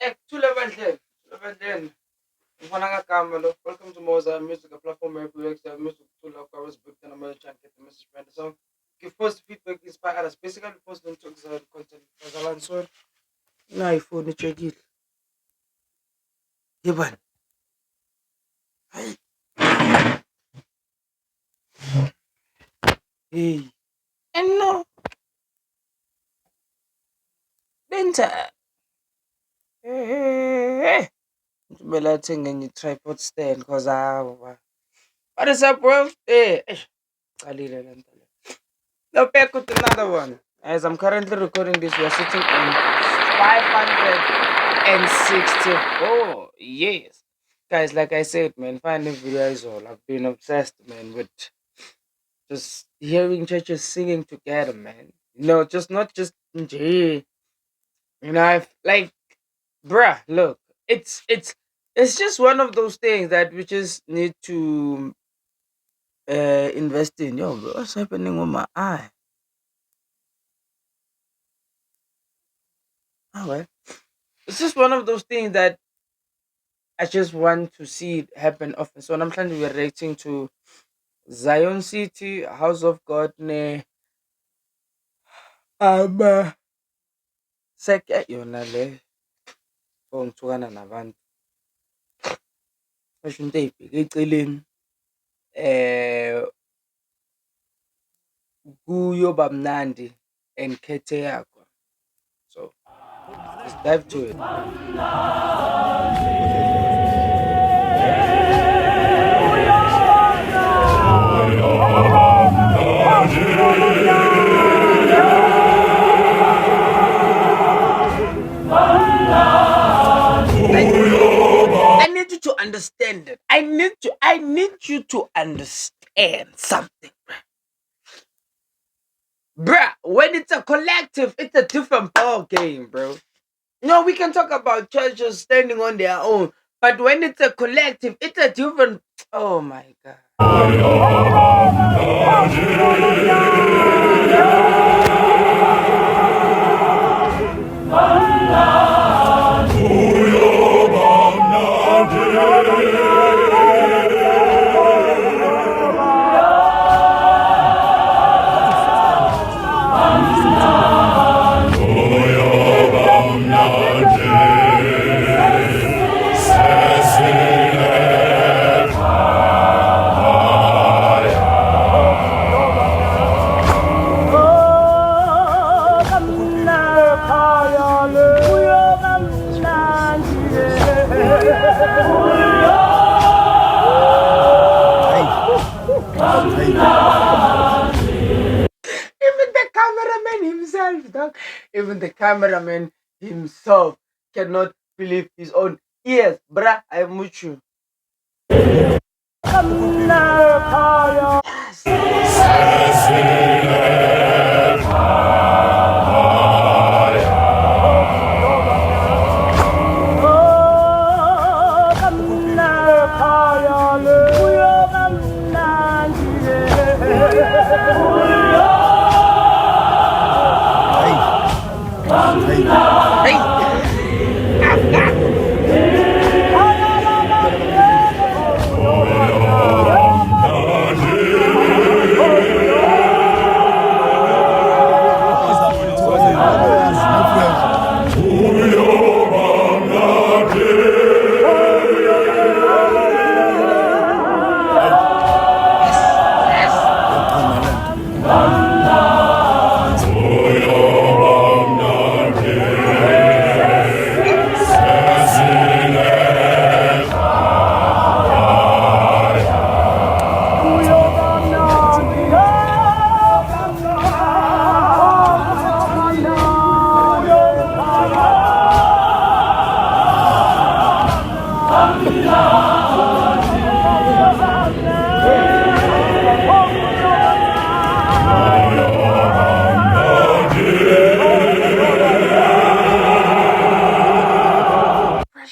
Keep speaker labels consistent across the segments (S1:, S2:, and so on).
S1: Welcome to Moza Music, a platform where we explore music to love covers book and emerge and get the message behind the song. Give post feedback, inspire us. Basically, post them to exile content. Kazalan so na iPhone check it. Giban. Hey. And no, Benta. Hey. Bella thing and your tripod stand cause what is up, bro? Hey. Now back with another one. As I'm currently recording this, we are sitting on 564. Yes. Guys, like I said, man, finding video is all. I've been obsessed, man, with just hearing churches singing together, man. Just not just hey, I've like bruh, look, it's just one of those things that we just need to invest in. Yo, bro, what's happening with my eye? Oh well. It's just one of those things that I just want to see it happen often. So I'm trying to be reacting to Zion City, House of God, ne seke yona le ongithukana nabantu. Basho into ey'bheke eceleni. Kuyoba Mnandi and Khetheyakho. So let's dive to it. I need you to understand it. I need you to understand something. Bruh, when it's a collective, it's a different ball game, bro. No, we can talk about churches standing on their own, but when it's a collective, it's a different. Oh my god. Even the cameraman himself, dog. Even the cameraman himself cannot believe his own ears, bruh. I'm with you.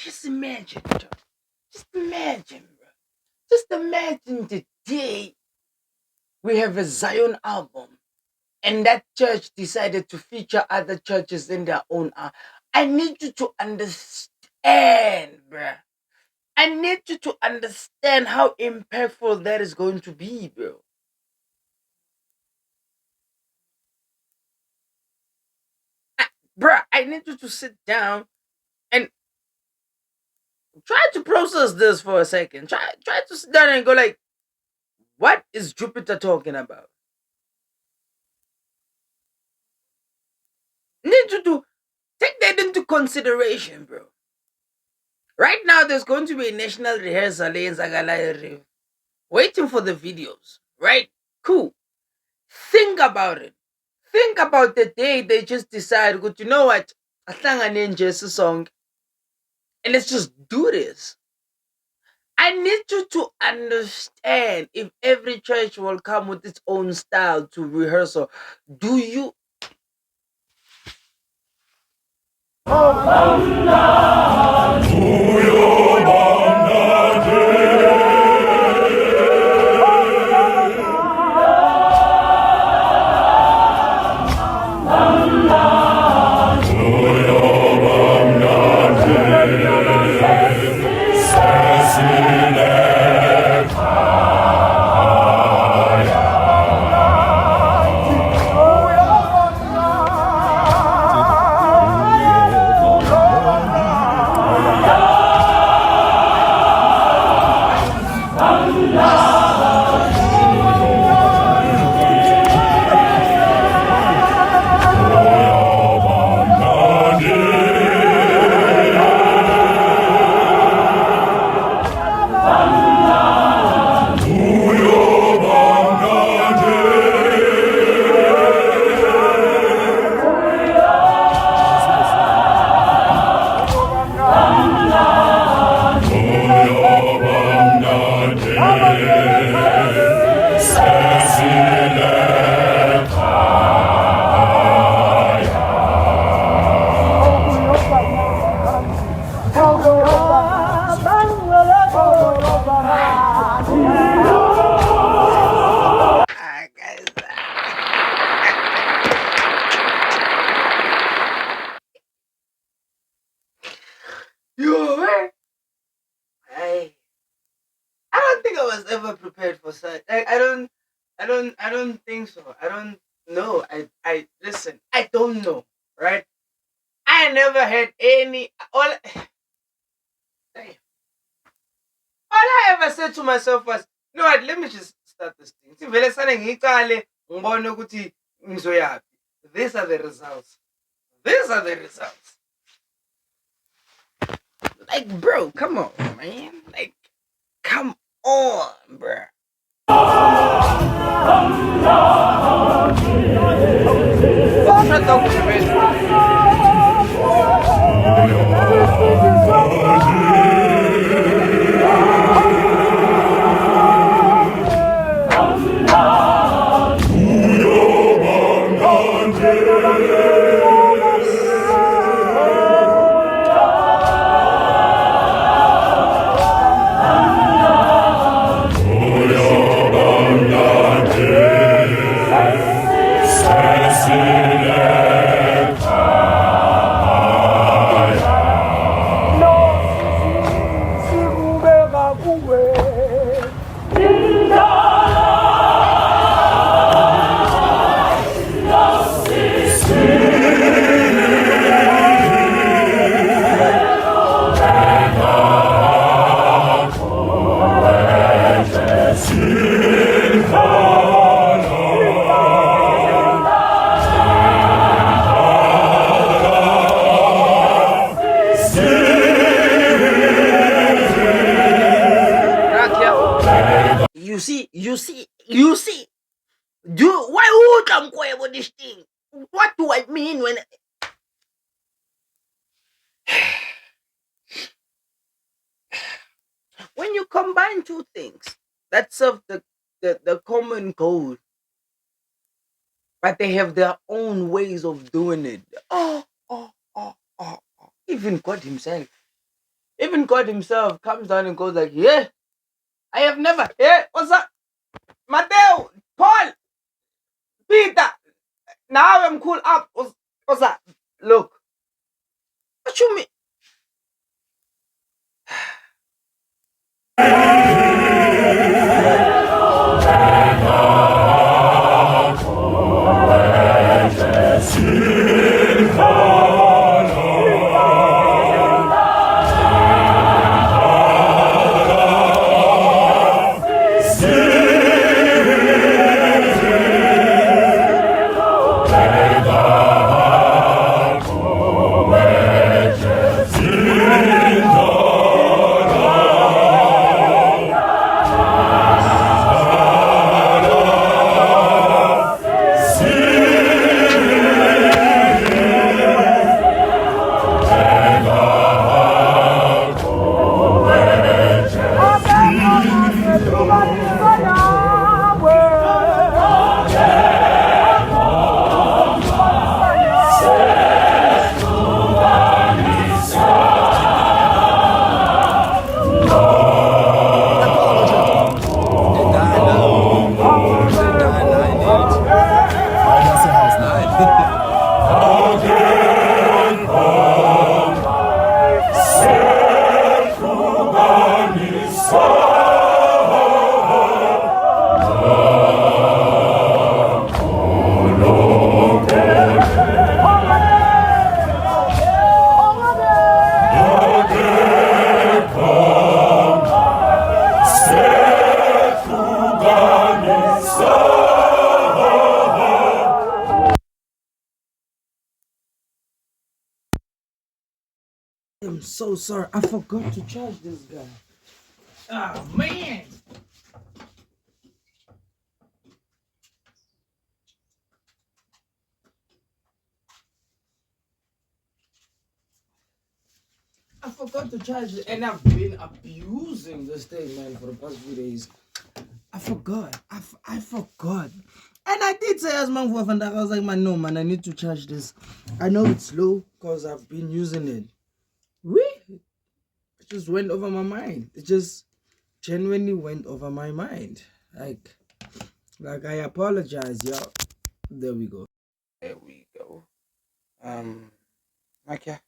S1: Just imagine, dog. Just imagine, bro. Just imagine the day we have a Zion album and that church decided to feature other churches in their own. I need you to understand. And, bruh, I need you to understand how impactful that is going to be, bro. Bruh, I need you to sit down and try to process this for a second. Try to sit down and go like, what is Jupiter talking about? Need you to take that into consideration, bro. Right now, there's going to be a national rehearsal in Zagala waiting for the videos, right? Cool. Think about it. Think about the day they just decide, good, you know what? I sang an Ninja song and let's just do this. I need you to understand if every church will come with its own style to rehearsal. Do you? Ah, guys. Yo, man. I don't think I was ever prepared for such. I don't think so. I don't know. I listen. I don't know. Right? I never had any. All I ever said to myself was, you know what? Let me just start this thing. See, vele sana ngiqale ngibone ukuthi ngizoyaphi. These are the results. These are the results. Like, bro, come on, man. Like, come on, bro. Shut up, you see. Why would I go about this thing? What do I mean when you combine two things that serve the common goal, but they have their own ways of doing it? Oh. Even God Himself. Even God Himself comes down and goes like, yeah, I have never. Yeah, what's up? Mateo, Paul, Peter. Now I'm cool up. What's that? Look. What you mean? so sorry. I forgot to charge this guy. Oh man. I forgot to charge it, and I've been abusing this thing, man, for the past few days. I forgot. I forgot. And I did say as man for I was like, man, no, man, I need to charge this. I know it's low because I've been using it. It just went over my mind. It just genuinely went over my mind. Like I apologize, y'all. There we go. There we go. Okay.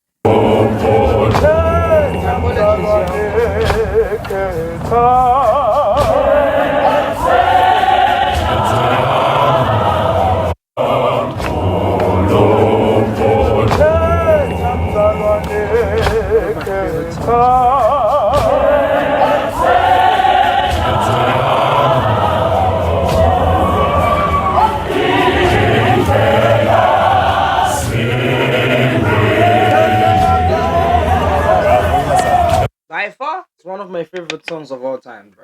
S1: By far, it's one of my favorite songs of all time, bro.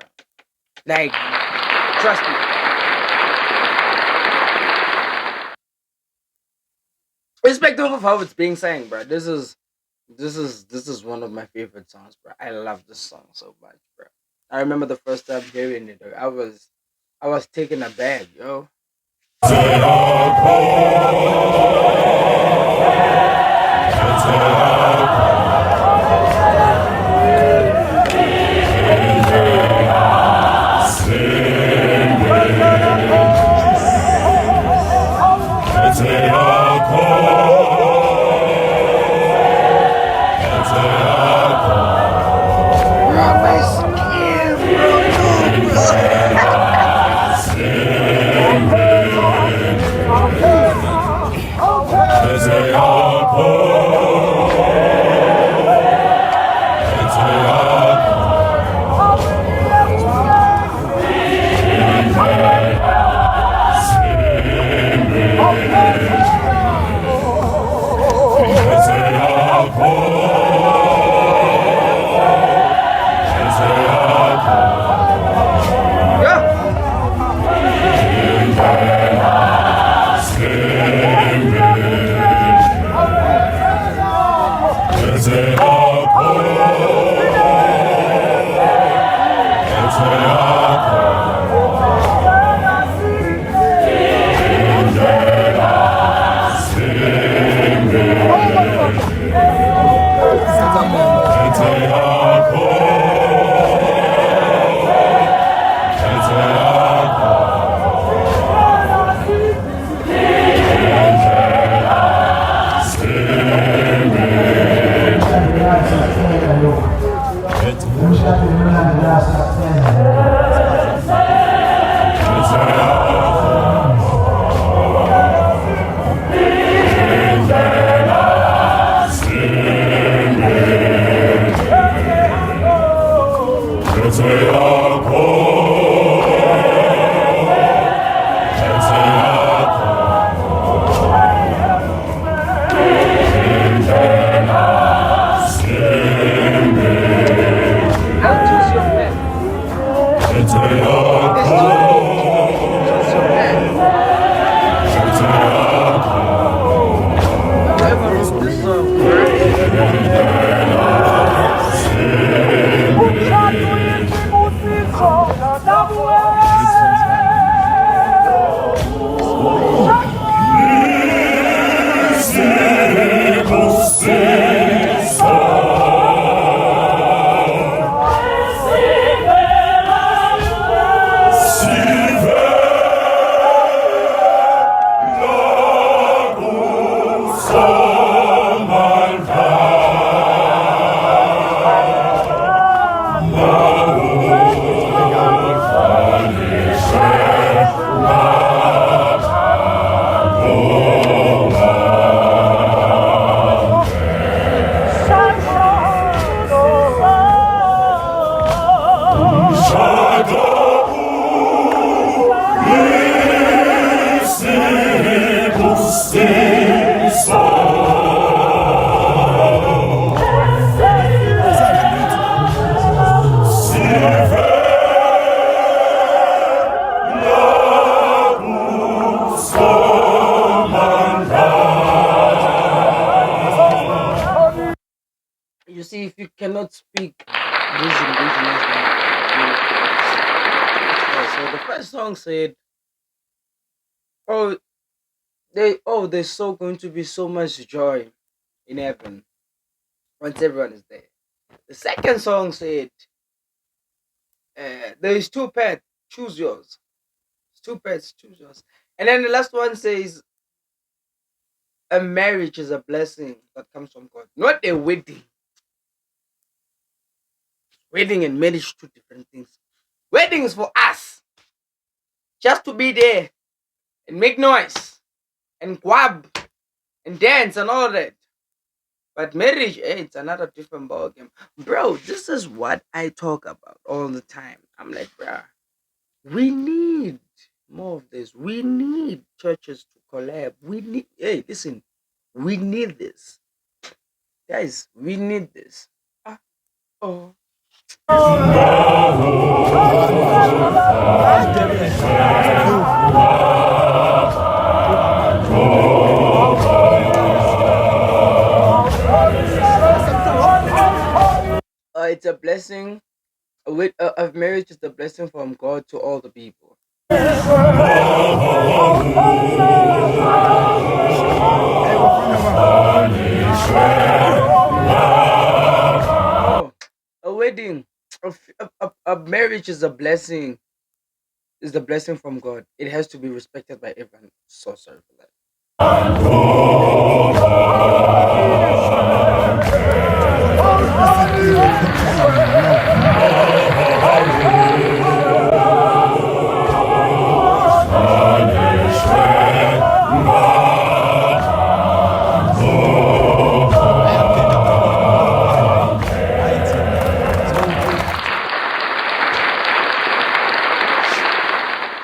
S1: Like, trust me. Irrespective of how it's being sang, bro. This is one of my favorite songs, bro. I love this song so much, bro. I remember the first time hearing it. I was taken aback, yo. cannot speak these indigenous language. So the first song said, "Oh, there's so going to be so much joy in heaven once everyone is there." The second song said, "There is two pets, choose yours. Two pets, choose yours." And then the last one says, "A marriage is a blessing that comes from God, not a wedding. Wedding and marriage, two different things. Wedding is for us, just to be there and make noise and grab and dance and all that. But marriage, it's another different ballgame. Bro, this is what I talk about all the time. I'm like, bro, we need more of this. We need churches to collab. We need, hey, listen, we need this. Guys, we need this. Ah, oh. It's a blessing. Of marriage is a blessing from God to all the people. Oh, a wedding, a marriage is a blessing. Is the blessing from God. It has to be respected by everyone. So sorry for that.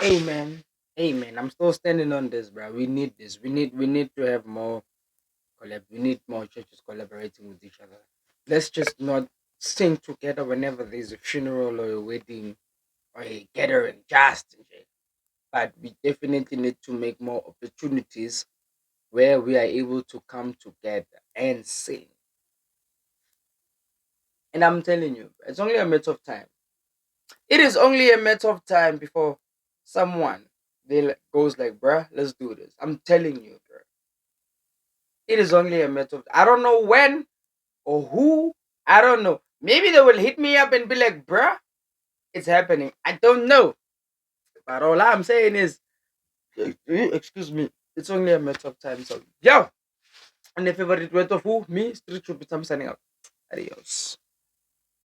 S1: Amen. Amen. I'm still standing on this, bro. We need this. We need to have more collab. We need more churches collaborating with each other. Let's just not sing together whenever there's a funeral or a wedding or a gathering, just in case. But we definitely need to make more opportunities where we are able to come together and sing. And I'm telling you, it's only a matter of time. It is only a matter of time before someone goes like, bruh, let's do this. I'm telling you, bruh. It is only a matter of I don't know when or who. I don't know. Maybe they will hit me up and be like, bruh, it's happening. I don't know. But all I'm saying is, excuse me, it's only a matter of time. So, yo, and the favorite word of who? Me, Street Jupiter, I'm signing out. Adios.